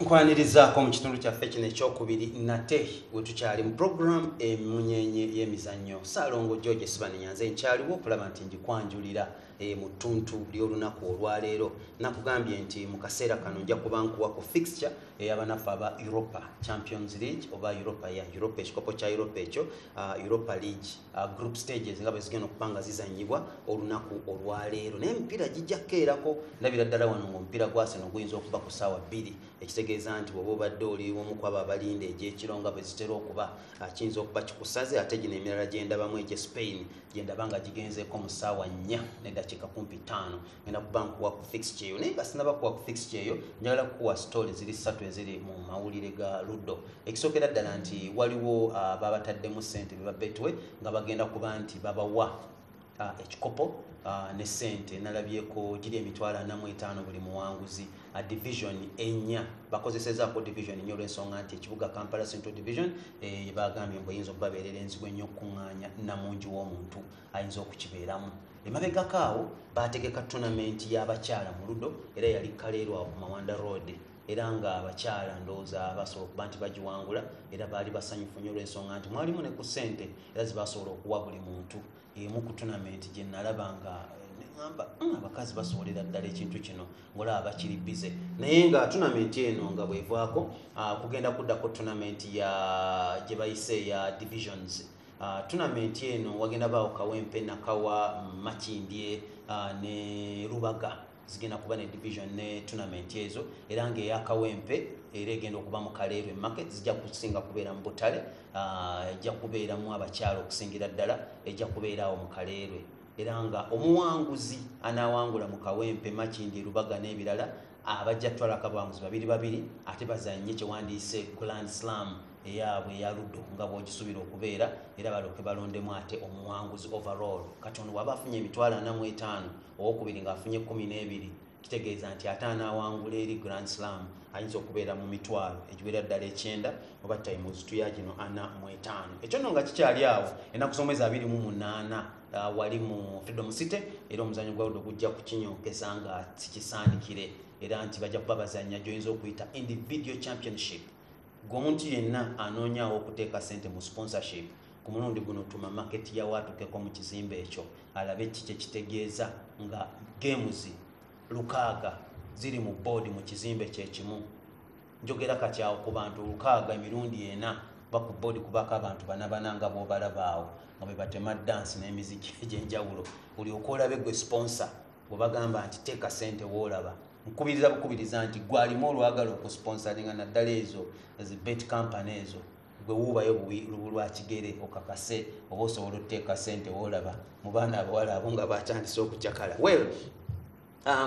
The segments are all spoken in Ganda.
tukwanirizaako mu kitundu kyaffe kino ekyokubiri nate we tukyali mu program emunyenye y'emizannyo Ssaalongo George Sibanya nze nkyaliwo okulaba nti njikwanjulira mu ttuntu ly'olunaku olwaleero nakugambye nti mu kaseera kano nja kuba nkuwa ku fixture ey'abanafu aba Europa Champions League oba Europa ya Europa ekikopo kya Europa ekyo Europa League group stages nga bwe zigenda okuba nga zizannyibwa olunaku olwaleero naye emipiira gijja kukeerako ndabira ddala wano ng'omupiira gwa Arsenal guyinza okuba ku ssaawa 2 ekitegeeza nti bw'oba obadde oli omu ku abo abalinda egy'ekiro nga bwe zitera okuba kiyinza okuba kikusaze ate gino emirala gye ndabamu egy'e Spain gye ndaba nga gigenzeeko mu ssaawa 4 n'eddakiika kumpi 5 ngenda kuba nkuwa ku fixture eyo naye nga sinaba kuwa ku fixture eyo njagala kukuwa story ziri 3 eziri mu mawulire ga Luddo ekisookera ddala nti waliwo babataddemu ssente be ba Betway nga bagenda kuba nti babawa ekikopo ne ssente nalabyeko giri emitwalo 45 buli muwanguzi division enya bakozesezaako division nnyo olw'ensonga nti ekibuga Kampala Central Division bagambye mbu eyinza okubabeerera enzibu ennyo okuŋŋaanya namungi w'omuntu ayinza okukibeeramu emabegako awo baategeka tournament y'abakyala mu Luddo era yali kaleerwa ku Mawanda Road era nga abakyala ndowooza basobola okuba nti bagiwangula era baali basanyufu nnyo olw'ensonga nti mwalimu ne ku ssente era zibasobola okuwa buli muntu emu ku tournament gye nalaba nga neŋŋamba abakazi basobolera ddala ekintu kino ng'olaba bakiri bize naye nga tournament eno nga bwevaako kugenda kuddako tournament gye bayise ya divisions tournament eno wagenda baawo Kawempe Nakawa Makindye ne Rubaga zigenda kuba ne division ne tournament ezo era ng'eya Kawempe era egenda okuba mu Kaleerwe market zijja kusinga kubeera mu Butale ejja kubeeramu abakyala okusingira ddala ejja kubeeraawo mu Kaleerwe era nga omuwanguzi anaawangula mu Kawempe Makindye Rubaga n'ebirala abajja kutwala akabawanguzi 2-2 ate bazannye kyewandiise Grand Slam eyaabwe eya Luddo nga bw'ogisuubira okubeera era balyoke balondemu ate omuwanguzi overall kati ono waba afunye emitwalo 45 owokubiri ng'afunye 12 kitegeeza nti ate anaawangula eri Grand Slam ayinza okubeera mu mitwalo egibeera ddala 9 oba times 2 ya gino 45 ekyo nno nga kikyali awo ennaku z'omwezi 28 wali mu Freedom City era omuzannyo gwa Luddo gujja kukinyokeza nga sikisaanikire era nti bajja kuba bazannya gyoyinza okuyita individual championship g'omuntu yenna anoonyaawo okuteeka ssente mu sponsorship ku mulundi guno tuma market yawo atukeko mu kizimbe ekyo alabe kiki ekitegeeza nga games 6 ziri mu board mu kizimbe kyekimu njogera kati awo ku bantu 6 emirundi 4 baku board kubako abantu banabana nga bw'obalabaawo nga bwe batema dance n'emiziki egy'enjawulo buli okolabe gwe sponsor bw'obagamba nti teeka ssente w'olaba nkubiriza nti gwalimu olwagala okusponsoringa naddala ezo bet company ezo gwe wuubayo lwa kigere okakase oba osobola okuteeka ssente w'olaba mu baana abawala abo nga batandise okujakala well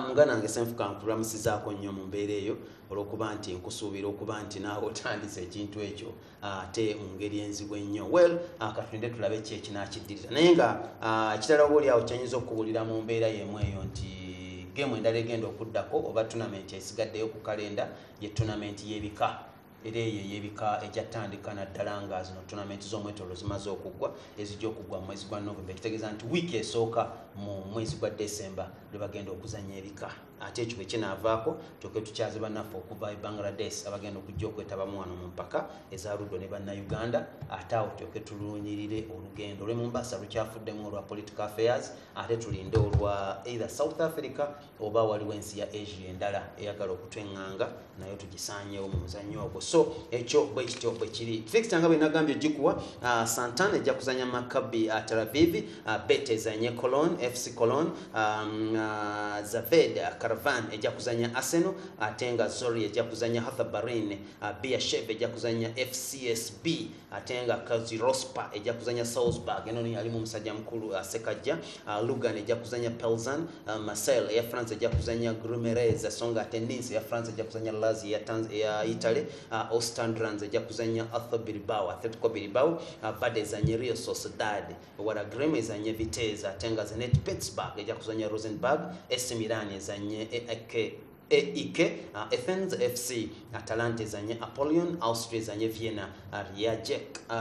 mugana nange senfuka nkulamusizaako nnyo mu mbeera eyo olw'okuba nti nkusuubira okuba nti naawe otandise ekintu ekyo ate mu ngeri enzibu ennyo well katulinde tulabe ki ekinakiddirira naye nga ekitala oba oli awo kyayinza okubuulira mu mbeera y'emu eyo nti game endala egenda okuddako oba tournament esigaddeyo ku kalenda ye tournament y'ebika era eyo ey'ebika ejjatandika naddala nga zino tournament z'omwetoolo zimaze okuggwa ezijja okuggwa mu mwezi gwa November ekitegeeza nti wiiki esooka mu mwezi gwa December lwe bagenda okuzanya ebika ate ekyo bwe kinaavaako tulyoke tukyaze bannaffe okuva e Bangladesh abagenda okujja okwetabamu wano mu mpaka eza Luddo ne bannayuganda ate awo tulyoke tuluunyirire olugendo olw'e Mombasa lukyafuddemu olwa political affairs ate tulinde olwa either South Africa oba waliwo ensi ya Asia endala eyagala okutweŋŋanga nayo tugisaanyeewo mu muzannyo ogwo so ekyo bwe kityo bwe kiri fixture nga bwe nagambye gikuwa Santana ejja kuzanya Maccabi Tel Aviv Bet ezanye Cologne FC Cologne Zaved Caravan ejja kuzanya Arsenal ate nga Zori ejja kuzanya Hertha Berlin Beersheva ejja kuzanya FCSB ate nga Kazirospa ejja kuzanya Salzburg eno ni alimu musajja mukulu Sekajja Lugan ejja kuzanya Pelzan Marseille ya France ejja kuzanya Grumerez songa Tennis ya France ejja kuzanya Lazio ya Italy Ostrands ejja kuzanya Atletico Bilbao Vade ezanye Real Sociedad wala Grêmio ezanye Vitesse ate nga Zenit Pittsburgh ejja kuzanya Rosenborg AC Milan ezanye AEK AEK, Athens FC, Atalanta ezanye Apollon, Austria ezanye Vienna,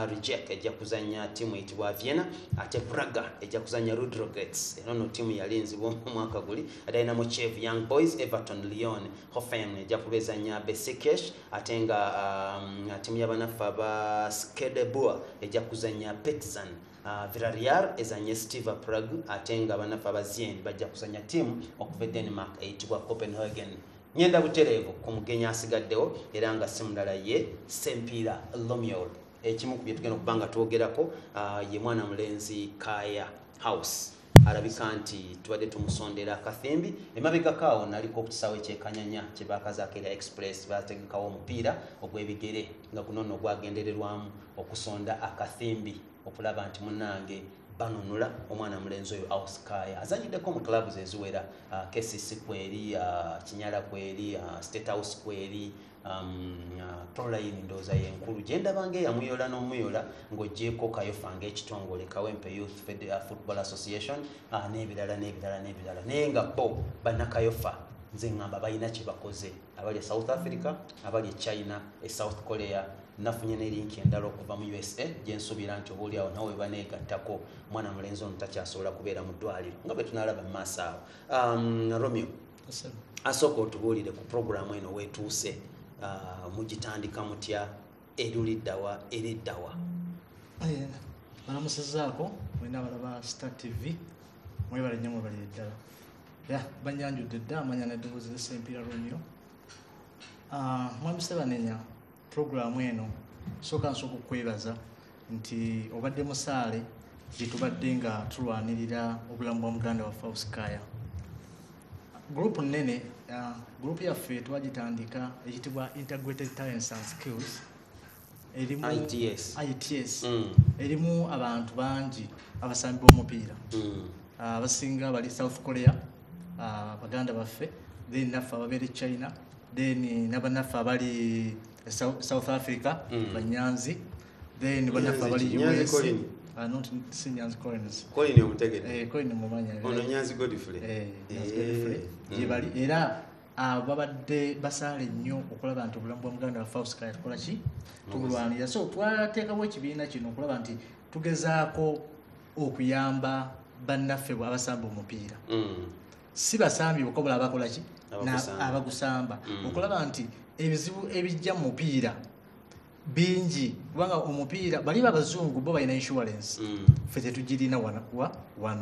Rijek ejja kuzanya timu eyitibwa Vienna, ate Braga ejja kuzanya Ludogorets, eno timu yalinzibwa omwaka guli, Dynamo Kiev, Young Boys, Everton, Lyon, Hoffenheim ejja kubezanya Besiktas, ate nga timu y'abanafu aba Skedeboa ejja kuzanya Partizan, Villarreal ezanye Steaua Prague, ate nga abanafu aba Zien bajja kuzanya timu okuva Denmark eyitibwa Copenhagen. Nyenda butereevu ku mugenyi asigaddewo era nga si mulala ye Sempira Romeo. Ekimu ku bye tugenda okuba nga twogerako ye mwana mulenzi Kaya House. Alabika nti tubadde tumusondera akathimbi emabegakaawo naliko okukisaawe kyekanyanya kye baakazaako era express baategekawo omupiira ogw'ebigere nga guno nno gwagendererwamu okusonda akathimbi okulaba nti munnange banunula omwana mulenzi oyo Auskaya azanyiddeko mu clubs eziwera KCC kweri, Kinyala kweri, State House kweri, Proline ndooza yenkulu gyendabanga eyamuyola n'omuyola ng'oggyeko Kayofa ng'ekitongole Kawempe Youth Football Association n'ebirala naye nga bo bannakayofa nze ngamba balina kye bakoze abali e South Africa, abali e China, e South Korea, nafunye ne link endala okuva mu USA gye nsuubira nti obuulyawo nawe baneegattako mwana mulenzi ono takyasobola kubeera mu ddwaliro nga bwe tunalaba mu maaso awo. Romeo, asooka otubuulire ku programu eno weetuuse, mugitandika mutya, eruliddawa eriddawa? Balamusizaako mwena abalaba Star TV mwebale nnyo mwebalire ddala. Banyanjudde dda amanya n'eddoboozi Sempira Romeo. Mwami Ssebanenya, programu eno sooka nsooka okwebaza nti obadde musaale gye tubadde nga tulwanirira obulamu bwa muganda waffe Auskaya. Gurupu nnene, gurupu yaffe twagitandika eyitibwa Integrated Talents and Skills, erimu ITS. Erimu abantu bangi abasambi b'omupiira, abasinga bali South Korea, baganda baffe, then naffe ababeera China, then n'abannaffe abali South Africa, Banyanzi, then bannaffe abali US. Not Nyanzi Collins. Colin omutegedde. Colin mumanya. Ono Nyanzi Godfrey. Nyanzi Godfrey. Jebali era babadde basaale nnyo okulaba nti obulamu bwa muganda waffe Auskaya tukola ki? Tubulwanira. So twateekawo ekibiina kino okulaba nti tugezaako okuyamba bannaffe abasamba omupiira. Si basambi bokka bulaba bakola ki? Abagusamba. Okulaba nti ebizibu ebijja mu mupiira bingi kubanga omupiira bali abazungu bo balina insurance, ffe tetugirina wano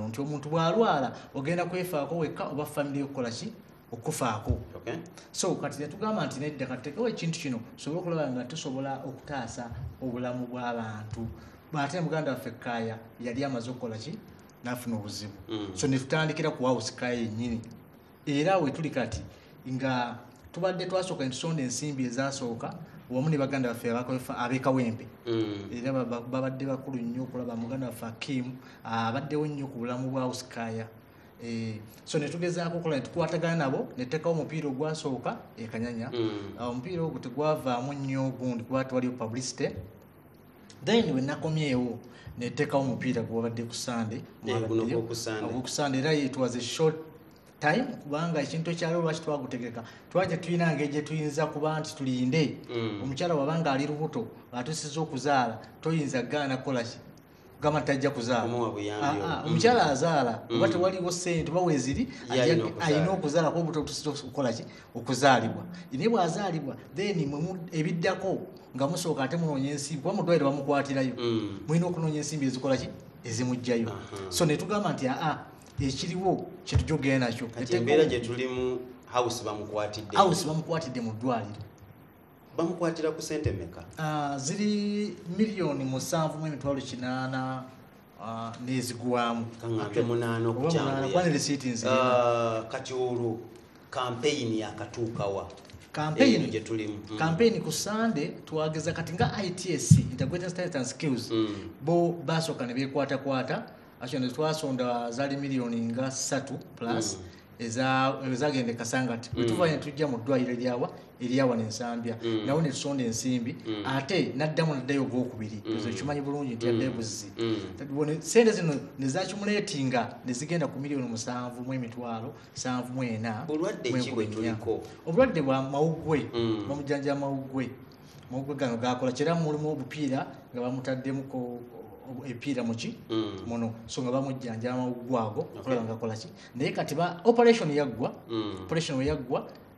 nti omuntu bw'alwala ogenda kwefaako wekka oba family okukola ki? Okufaako. So kati netugamba nti nedda kateekawo ekintu kino tusobole okulaba nga tusobola okutaasa obulamu bw'abantu. Ate muganda waffe Kaya yali amaze okukola ki? N'afuna obuzibu. So ne tutandikira ku Auskaya yennyini era we tuli kati nga tubadde twasooka entusonda ensimbi ezasooka wamu ne baganda baffe ab'e Kawempe. Era babadde bakulu nnyo okulaba muganda waffe Akim abaddewo nnyo ku bulamu bwa Auskaya. So ne tugezaako okukola ne tukwatagana nabo ne tuteekawo omupiira ogwasooka e Kanyanya. Omupiira ogwo tegwavaamu nnyo ogundi kuba tewaliwo publicity. Then we nakomyewo ne tuteekawo omupiira gwabadde ku Sunday. Ku Sunday era it was a short time kubanga ekintu ekyaliwo lwaki twagutegeka twajja tulina ngeri gye tuyinza kuba nti tulinde omukyala wabanga ali lubuto atusiza okuzaala toyinza gaana kukola ki kugamba tajja kuzaala. Omukyala azaala oba tewaliwo ssente oba weeziri alina okuzaala kuba obuto tusiza okukola ki? Okuzaalibwa. Naye bw'azaalibwa then ebiddako nga musooka ate munoonya ensimbi kuba mu ddwaliro bamukwatirayo, mulina okunoonya ensimbi ezikola ki? Ezimugjayo. So ne tugamba nti ekiriwo kyetujogera nakyo. Embeera gye tulimu House bamukwatidde mu ddwaliro. Bamukwatira ku ssente mmeka? Ziri $7,800,000 n'ezigwamu. Kaŋŋambe 8 okukyambuya. Kati olwo kampeyini yakatuukawa? Kampeyini ku Sunday twageza kati nga ITS, Integrated Talents and Skills, bo basooka ne beekwatakwata. Actually twasonda zaali $3 million plus ezagende Kasangati bwetuva ne tujja mu ddwaliro eryawa n'ensambya nawo ne tusonda ensimbi ate naddamu naddayo ogwokubiri ezo kimanyi bulungi nti yaddayo buzzi sente zino ne zakimuleetinga ne zigenda ku $7,000,000 obulwadde bwa mawuggwe bamujjanja mawuggwe gano gakola kyera mulimu obupiira nga bamutaddemuko epiira muki muno so nga bamujjanja amawuggwe ago okulaba nga kola ki naye kati operation yaggwa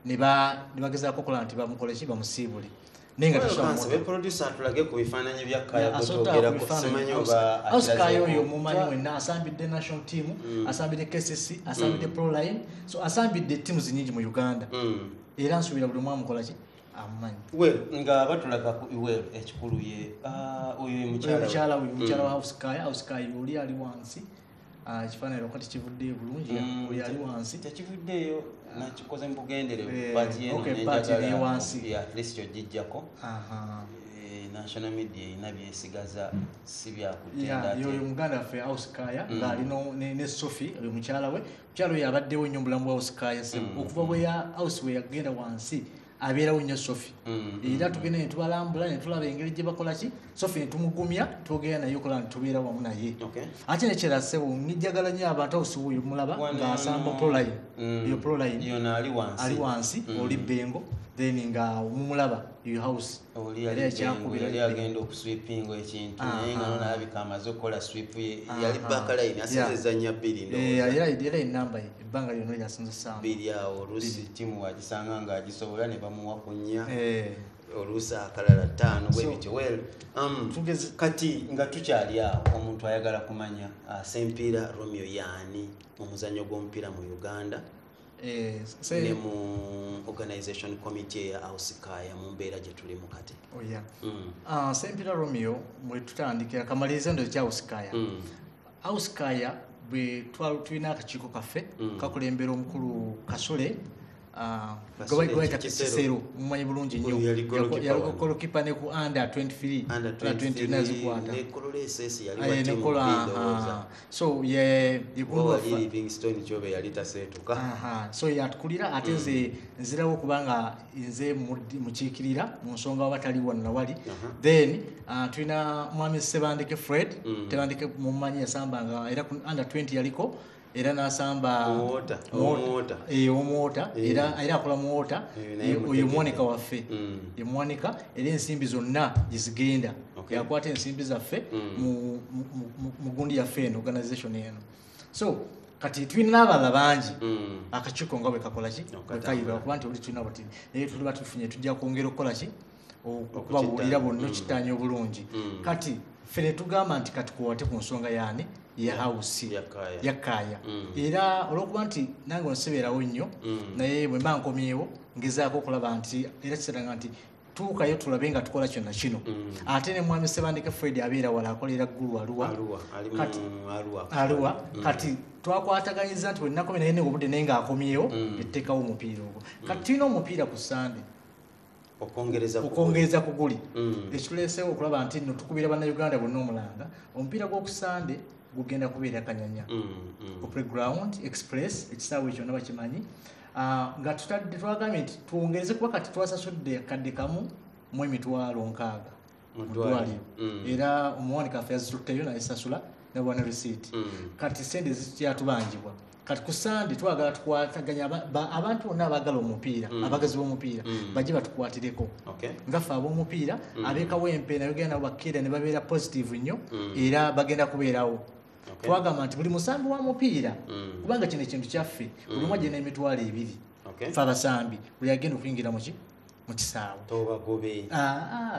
ne bagezaako okola nti bamukole ki bamusiibule naye nga producer tulage ku bifaananyi bya Kaya Auskayo oyo mumanyi mwenna asambidde national team asambidde KCC asambidde Proline so asambidde teams nyingi mu Uganda era nsuubira buli mwamu mukola ki amanyi nga batulaga ku iwe ekikulu ye oyo mukyala wa Auskayo oli ali wansi kifaananyi kati kivuddeyo bulungi oli ali wansi tekivuddeyo nakikoze mu bugendere pati eri wansi at least kyojijjako national media ina byesigaza si byakutenda yoyo muganda waffe Auskaya ng'ali ne Sophie oyo mukyala we yabaddewo nnyo mubulamu bwa Auskaya okuva bwe House we yagenda wansi abeerawo nnyo Sophie era tugenda ne tubalambula ne tulaba engeri gye bakola ki Sophie ne tumugumya twogera naye okola ne tubeera wamu naye ate ne kyerasebo njagala nnyo abantu awusiwuyo mulaba ng'asamba Proline eyo Proline ali wansi oli Bengo then nga mumulaba eyo House oli agenda okusweepinga ekintu naye nga nalabika amaze okukola sweep yali bakaline asinzeza nya bbiri era enamba ye ebbanga lyonna lyasinzisa bbiri awo oluusi timu wagisanga ng'agisobola ne bamuwa ku nnya oluusi akalala 5 bwe bityo kati nga tukyali awo omuntu ayagala kumanya Sempiira Romeo yaani omuzannyo gw'omupiira mu Uganda ne mu organization committee ya Auskaya mu mbeera gye tulimu kati Sempiira Romeo mwe tutandikira kamaliriza ndo kya Auskaya bwe tulina akakiiko kaffe kakulembera omukulu Kasule gwaita Kisero mumanyi bulungi nnyo yalikola kipa ne ku under 23 nazikwata so Livingstone Jobe yali taseetuka so yatukulira ate nzirawo kubanga nze mukiikirira mu nsonga wabatali wano nawali then tulina mwami Sebandeke Fred Tebandeke mumanyi yasambanga era ku under 20 yaliko era nasamba omuwota era akola muwota oyo Monica waffe ye Monica era ensimbi zonna gizigenda yakwata ensimbi zaffe mu gundi yaffe eno organization eno so kati tulina n'abalala bangi akakiiko nga bwe kakola ki bwekayiba kuba nti oli tulina bati naye tuliba tufunye tujja kwongera okukola ki okubabuulira bonna okitaanya obulungi kati ffe ne tugamba nti katukwate ku nsonga yaani ya House ya Kaya era olwokuba nti nange onsebeerawo nnyo naye bwe mba nkomyewo ngezaako okulaba nti era kiseranga nti tuukayo tulabe nga tukola kyonna kino ate ne mwami Sebandeke Fred abeera wala akolera ggulu Arua kati twakwataganyiza nti bwenakomye naye ne obudde naye ng'akomyewo etteekawo omupiira ogwo kati tulina omupiira ku Sande okwongereza ku guli ekituleesewo okulaba nti nno tukubira bannayuganda bonna omulanga omupiira gw'oku Sande gugenda kubeera Kanyanya ku Playground Express ekisaawe ekyo naba kimanyi nga twagambye nti twongereze kuba kati twasasudde kadde kamu mu $6,000 mu ddwaliro era omuwanika affe yazitutteyo naye sasula ne bwana receipt kati sente zikyatubangibwa kati ku Sande twagala tukwataganya abantu bonna abaagala omupiira abagazi b'omupiira bajje batukwatireko ngaffe ab'omupiira ab'ekawempe nayo genda nabo bakkeera ne babeera positive nnyo era bagenda kubeerawo twagamba nti buli musambi wa mupiira kubanga kino ekintu kyaffe buli omu agenda $2,000 ffe abasambi buli agenda okuyingira mu kisaawe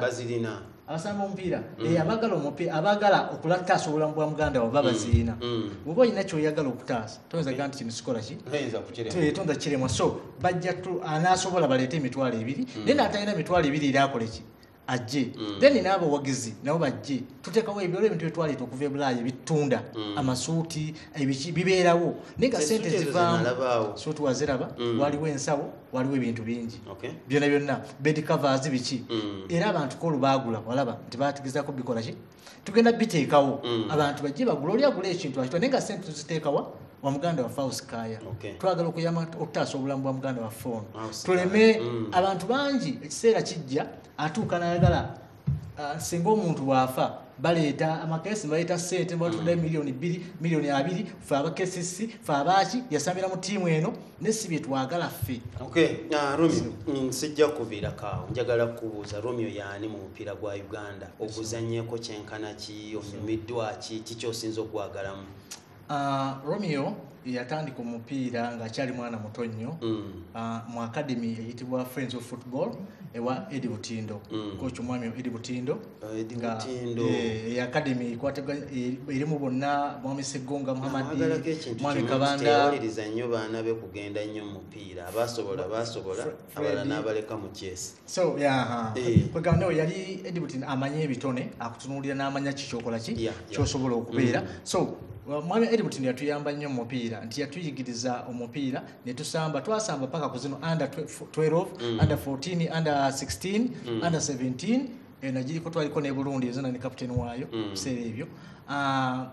bazirina abasamba omupiira abagala omupiira abagala okulattaasa obulamu bwa muganda waabwe babazirina bw'oba olina kyoyagala okutaasa toyinza gamba nti kino sikola ki tonza kiremwa so bajja anaasobola baleete $2,000 naye n'atalina $2,000 era akole ki ajje then n'abawagizi nabo bajje tuteekawo ebirala ebintu byetwaleeta okuva ebulaaya ebitunda amasuuti ebiki bibeerawo naye nga sente zivaamu suuti waziraba waliwo ensawo waliwo ebintu bingi byonna byonna bed covers biki era abantu kolu baagula walaba nti baategezaako bikola ki tugenda biteekawo abantu bajje bagula oli agula ekintu akitwa naye nga sente tuziteekawa wa muganda wa Faus Kaya Okay. twagala okuyama okutaasa obulamu bwa muganda wa Fono tuleme abantu bangi ekiseera kijja atuuka n'ayagala singa omuntu bw'afa baleeta amakesi baleeta ssente batudde miliyoni 2 miliyoni 2 fe abakesisi fe abaaki yasambira mu ttiimu eno nesi bye twagala ffe. Okay, Romeo, nsijja kuviira kaawo njagala kubuuza Romeo yaani mu mupiira gwa Uganda oguzannyeko kyenkana ki onyumiddwa ki kyosinza okugwagalamu? Romeo yatandika omupiira ng'akyali mwana muto nnyo mu academy eyitibwa Friends of Football ewa Eddie Butindo coach omwami Eddie Butindo academy erimu bonna Mwami Segonga Muhammad Mwami Kabanda tewaliriza nnyo baana be kugenda nnyo mu mupiira abasobola abala n'abaleka mu kyesi so kwegamba nawe yali Eddie Butindo amanye ebitone akutunuulira n'amanya kikyokola ki kyosobola okubeera so Mwami Eddie Butindo yatuyamba nnyo mu mupiira nti yatuyigiriza omupiira ne twasamba paka ku zino under 12 under 14 under 16 under 17 najiriko twaliko ne Burundi ezana ne captain waayo kuseera ebyo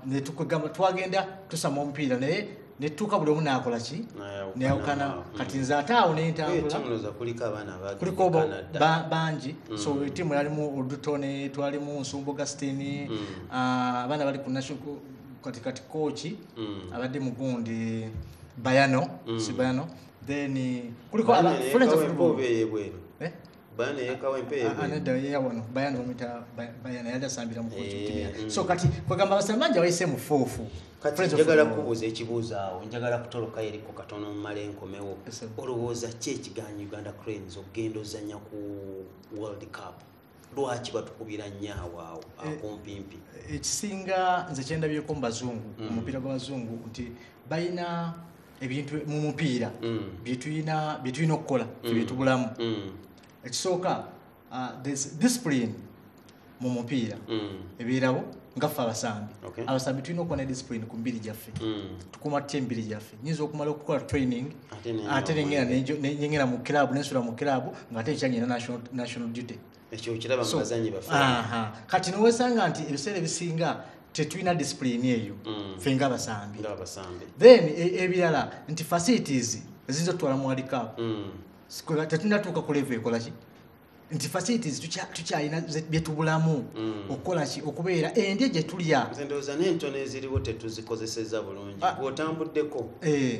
ne tukugamba twagenda tusama omupiira naye ne tuka buli omu n'akola ki neyawukana kati nze ate awo nentambula kuliko bangi so ttiimu yalimu Odutone twalimu Nsumbu Gastini abaana bali ku national kati coach abadde mugundi Bayano si Bayano then kuliko Friends of Football Bayano yekawempe aneda yawano Bayano bamita Bayano yada sambira mu coach so kati kwegamba basambanja wayise mu fofu kati njagala kubuuza ekibuuzo awo njagala kutoloka eriko katono mu malenkomewo olowooza ki ekiganya Uganda Cranes okugenda ozannya ku World Cup lwaki batukubira nnyo awo akumpimpi? Ekisinga nze kyendabyeko mu bazungu omupiira gw'abazungu nti balina ebintu mu mupiira byetulina okukola byetubulamu. Ekisooka discipline mu mupiira ebeerawo nga ffe abasambi abasambi tulina okuba ne discipline ku mibiri gyaffe tukuma tutya emibiri gyaffe nyinza okumala okukola training ate nenyengera mu kilabu nensula mu kilabu ng'ate ekyanyina national duty ekyo kiraba mu bazanyi baffe kati nowesanga nti ebiseera ebisinga tetulina discipline eyo ffe nga abasambi then ebirala nti facilities eziyinza otutwala mu World Cup tetunatuuka ku level ekola ki nti facilities tukyalina byetubulamu okukola ki okubeera endya gye tulya ndowooza n'entono eziriwo tetuzikozeseza bulungi bw'otambuddeko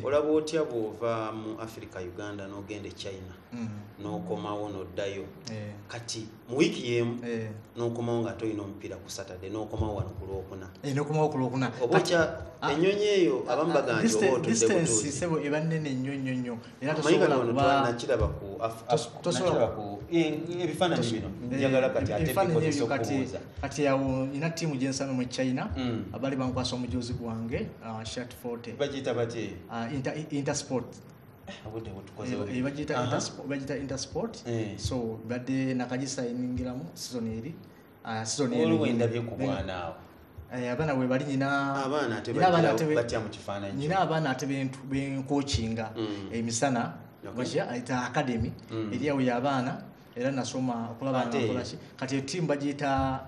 olaba otya bw'ova mu Africa Uganda n'ogenda e China n'okomawo n'oddayo kati mu wiiki y'emu n'okomawo nga toyina omupiira ku Saturday n'okomawo wano ku Lwokuna obokya ennyonyi eyo abamu bagamba nti oba otudde distance sebo eba nnene nnyo era nakiraba ku ebifaananyi bino njagala kati ate bikozesa okubuuza kati awo nina ttiimu gye nsanga mu China abali bankwasa omujozi gwange Shat 40 bagiyita batye Intersport bagiyita Intersport so badde nakagisayiningiramu season eri olwendabye ku bwana awo abaana we bali nyina abaana ate benkokinga emisana bakya ayita academy eriawo y'abaana era nasoma okulaba nakolaki kati ttiimu bagiyita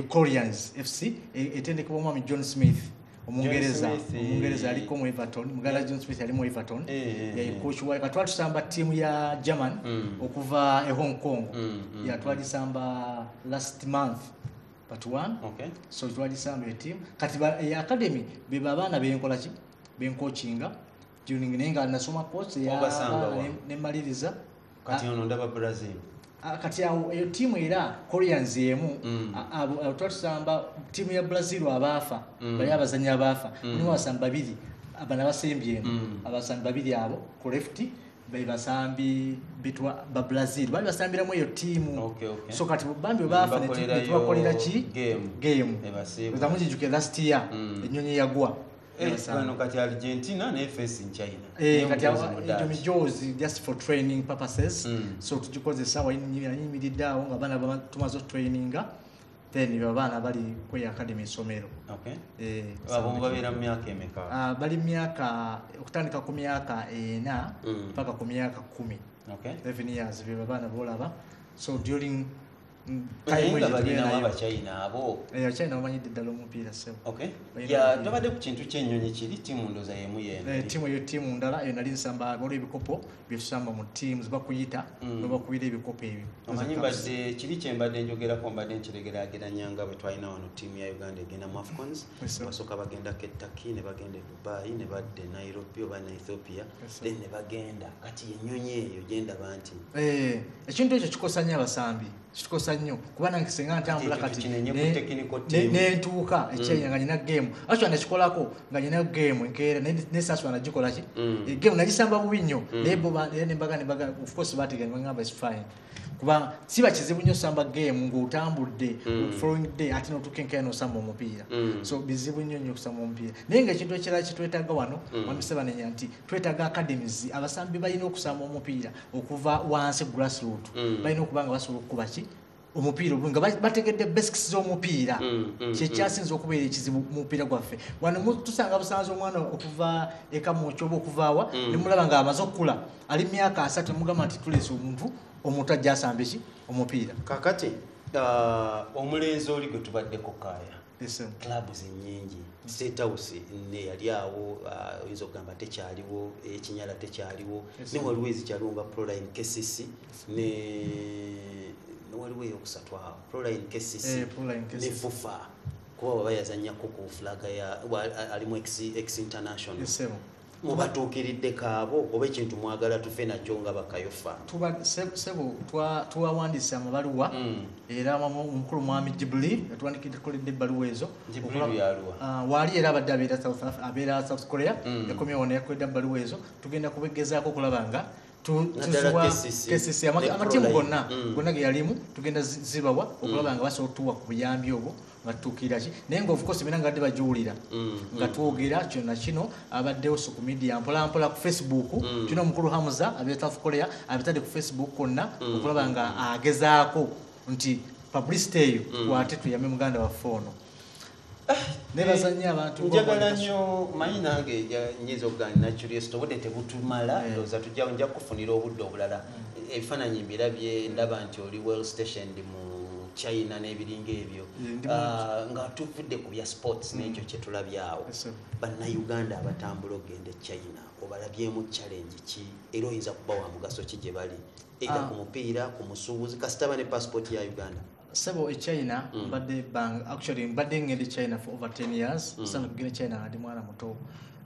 Koreans FC etendekebwa omwami John Smith omungereza aliko mu Everton muganda John Smith ali mu Everton coach wa katwatusamba ttiimu ya German okuva e Hong Kong yatwalisamba last month but one so twalisamba team kati academy beba abaana benkolaki bencoachinga during nenga nasoma coach ya nemaliriza kati ono ndaba Brazil kati awo eyo timu era Koreans yemu twatusamba timu ya Brazil abafa bali abazanyi abafa niwo basamba babiri abana basembye abasamba babiri abo ku left basambi bitwa ba Brazil bali basambira mu eyo timu so kati bambi bafa ne timu twakolera ki game zamujijuke last year enyonyi yagwa Bano kati Argentina ne face in China. Kati mijozi just for training purposes. So tujikozesa wayimiriddawo nga bana tumazo traininga then babana bali kwe academy somero. Abo babeera mu myaka emeka? Bali myaka okutandika ku myaka 4 mpaka ku myaka 10. 11 years babana bolaba. So during nga balinamu abachina abo China bamanyidde ddala omupiira ssebo. Okay. Ya tubadde ku kintu ky'ennyonyi kiri ttiimu ndoza yemu yene. Tiimu ndala eyo nali nsamba olw'ebikopo bye tusamba mu teams bakuyita ne bakubira ebikopo ebyo. Omanyi mbadde kiri kye mbadde njogerako mbadde nkiregeraageranyanga bwe twalina wano ttiimu ya Uganda egenda mu AFCONs. Basooka bagenda Kentucky ne bagenda Dubai ne badde Nairobi oba ne Ethiopia then ne bagenda kati ennyonyi eyo gyendaba nti ekintu ekyo kikosa nnyo abasambi kikosa nnyo kuba nange singa ntambula kati nentuuka ekyenya nga nyina game actually nakikolako nga nyina game enkeera nesaswa nagikola ki game nagisamba bubi nnyo naye nembaga of course bateganya bangamba is fine kuba siba kizibu nnyo samba game ng'otambudde following day ate notuuka enkeera nosamba omupiira so bizibu nnyo nnyo okusamba omupiira naye ngaekintu ekirala kitwetaaga wano wamisebanenya nti twetaaga academies abasambi balina okusamba omupiira okuva wansi grassroot balina okuba nga basobola okukuba ki omupiira nga bategedde basics z'omupiira kyekyasinza okubeera ekizibu mu mupiira gwaffe wano tusanga busanze omwana okuva eka mukyoba okuvaawa nemulaba nga amaze okukula ali myaka 3 mugamba nti tuleese omuntu omuntu ajja asamba ki omupiira kakati omulenzi oli gwe tubaddeko kaaya klabu zennyingi State House ne yali awo oyinza okugamba tekyaliwo ekinyala tekyaliwo ne waliwo ezikyaliwo nga Proline KCC ne waliwo eyokusatu awo Proline KCC ne FUFA kuba baba yazannyako ku flaga ya alimu ex international mubatuukiridde kaabo oba ekintu mwagala tufe nakyo nga bakayofa sebo twawandiisa amabaluwa era omukulu mwami Jibril yatuwandikiddeko ebbaluwa ezo waali era abadde abeera South Korea yakomyewo neyakoledde ebbaluwa ezo tugenda kubegezaako okulaba nga tuzuwa KCC amatiimu gonna ge yalimu tugenda zibawa okulaba nga basobola otuwa ku buyambi obwo nga tutuukirira ki naye nga of course bina nga badde bagiwulira nga twogera kyonna kino abaddewo ku media mpolampola ku Facebook tulina omukulu Hamza abeera South Korea abitadde ku Facebook konna okulaba nga agezaako nti publicity eyo kwate tuyame muganda waffe ono nebaza nnyo abantu njagala nnyo manyi nange nyinza okuganira curious obudde tebutumala ndowooza tujja kufunira obudde obulala ebifaananyi mbirabye ndaba nti oli well stationed mu China n'ebiringa ebyo nga tuvudde ku bya sports n'ekyo kye tulabyawo bannayuganda abatambula okugenda China obalabyemu challenge ki era oyinza kuba wa mugaso ki gye bali either ku mupiira ku musuubuzi kasitaba ne passport ya Uganda Sebo China mbadde actually mbadde ngende China for over 10 years sana kugenda China ndi mwana muto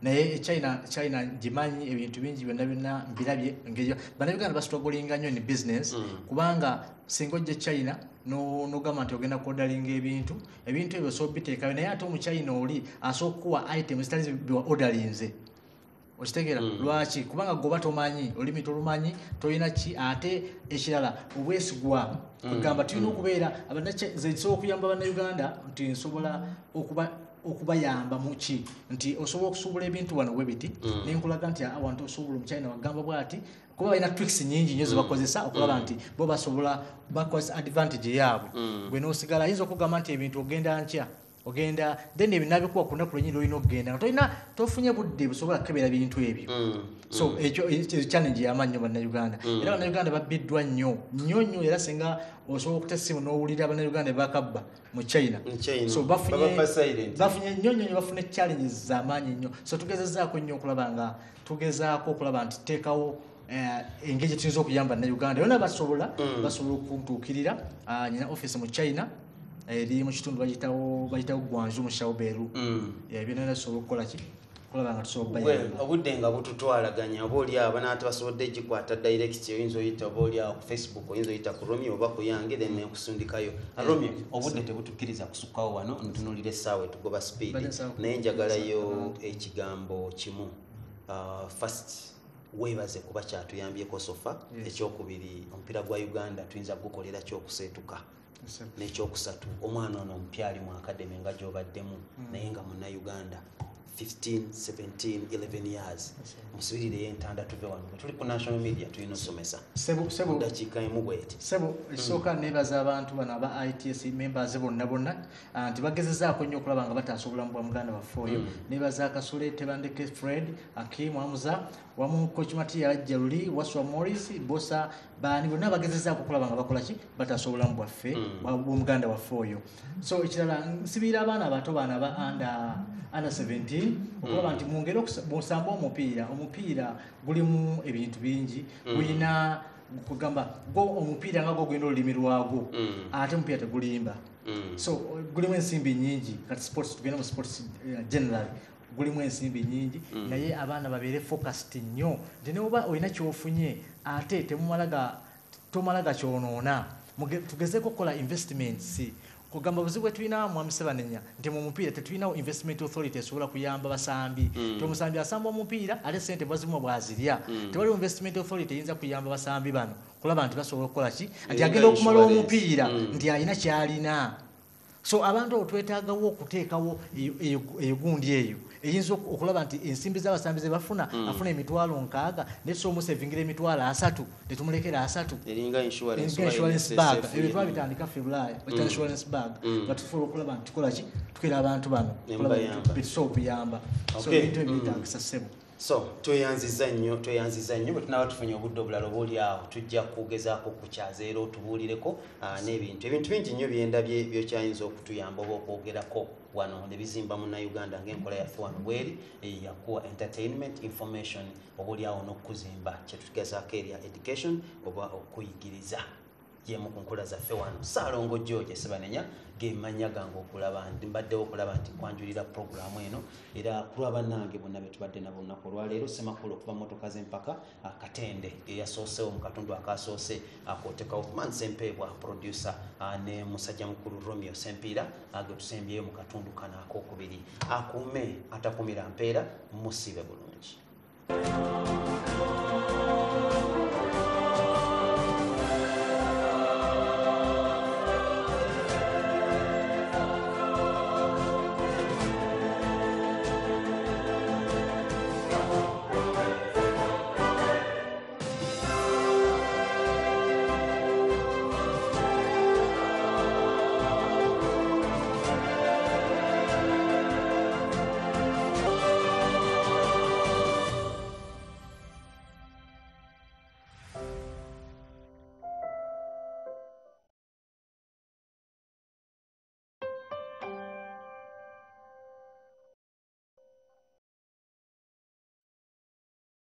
naye China jimanyi ebintu bingi byonna mbirabye ngeyo bannayuganda bastrugglinga nnyo ne business kubanga singa ojja China no gamba nti ogenda kuodalinga ebintu ebyo so biteekayo naye ate omuchina oli asooka okuwa items zitali biwa odalinze okitegera lwaki kubanga goba tomanyi olimi tolumanyi tolina ki ate ekirala obwesigwa kugamba tulina okubeera zisobola okuyamba bannayuganda nti nsobola okubayamba muki nti osobola okusuubula ebintu wano webiti nenkulaga nti awantu osuubula omuchina wagamba bwati kuba balina tricks nyingi nnyo zebakozesa okulaba nti bo basobola bakozesa advantage yaabwe gwe noosigala ayinza okugamba nti ebintu ogenda nkya ogenda then ebinabikuwa ku nnaku lwenyini olina okugenda nga tofunye budde busobola kukebera bintu ebyo so ekyo challenge y'amaanyi bannayuganda era bannayuganda babbiddwa nnyo era singa osobola okuta essimu n'owulira bannayuganda bakabba mu China so bafunye nnyo bafune challenges z'amaanyi nnyo so tugezezaako nnyo okulaba nti teekawo engeri tuyinza okuyamba bannayuganda yonna basobola okuntuukirira nyina office mu China eri mu kitundu bayitawo Guangzhou mu Shaoberu byonna bisobola okukola ki kulaba nga tusobola bayamba obudde nga bututwalaganya oba oli abo naate basobodde gikwata direct oyinza oyita oba oli awo ku Facebook oyinza oyita ku Romeo oba ku yange then nekusundikayo Romeo obudde tebutukkiriza kusukkawo wano ntunulira essaawa etugoba speed naye njagalayo ekigambo kimu first weebaze kuba kyatuyambyeko sofa ekyokubiri omupiira gwa Uganda tuyinza gukolera kyokuseetuka n'ekyokusatu omwana ono omupya ali mu academy nga gy'obaddemu naye nga munnayuganda 15, 17, 11 years musubirireyo entanda tuve wano tuli ku national media tulina osomesa dakiika emu bweti sebo ekisooka neebaza abantu bano aba ITS members bonna nti bagezezaako nnyo okulaba nga bataasa obulamu bwa muganda waffe oyo neebaza Kasule Tebandeke Fred Akim Hamza wamu Coach Matia Jaluli Waswa Morris Bosa bani bonna bagezezaako okulaba nga bakola ki bataasa obulamu bwaffe bw'omuganda waffe oyo. So ekirala nsibiira abaana abato baana ba under 17 okulaba nti mungere bw'osamba omupiira gulimu ebintu bingi gulina kugamba omupiira nga gogenda olulimi lwagwo ate omupiira tegulimba. So gulimu ensimbi nyingi kati sports tugenda mu sports generally gulimu ensimbi nyingi naye abaana babeere focused nnyo nti neoba olina kyofunye ate tomalaga kyonoona tugezeeko okukola investments kugamba buzibu tulina Mwami Ssebanenya nti mu mupiira tetulinawo investment authority esobola kuyamba basambi omusambi asamba omupiira ate sente bwazimu bwazirya tewaliwo investment authority eyinza kuyamba basambi bano kulaba nti basobola okukola ki nti agenda okumala omupiira nti alina kyalina. So abantu otwetaagawo okuteekawo eyo gundi eyo eyinza okulaba nti ensimbi z'abasambi ze bafuna afuna emitwalo 6 ne tusomusevingira emitwalo 3 ne tumulekera 3 eringa insurance bag ebyo twabitandika February insurance bag nga tufuula okulaba nti tukola ki tukira abantu bano bitusobola okuyamba. So ebintu ebitagisa ssebo. So tweyanziza nnyo bwe tunaba tufunye obudde obulala obuuli awo tujja kugezaako kukyaza era otubuulireko n'ebintu bingi nnyo byendabye byokyayinza okutuyamba oba okwogerako wano ne bizimba munnayuganda ng'enkola yaffe wano bweri yakuwa entertainment information obuuli awo n'okuzimba kyetugezaako erya education oba okuyigiriza yemu ku nkola zaffe wano. Ssaalongo George Ssebanenya gemanya gange okulaba nti mbaddewo okulaba nti kwanjulira programu eno era kulwa bannange bonna be tubadde nabo olunaku olwaleero Ssemakulu okuva motoka z'empaka Katende eyasoosewo mu katundu akasoose akootekawo Man Sempebwa producer ne musajja mukulu Romeo Sempiira ge tusembyeyo mu katundu kano ak'okubiri akuume atakumira mpeera musibe bulungi.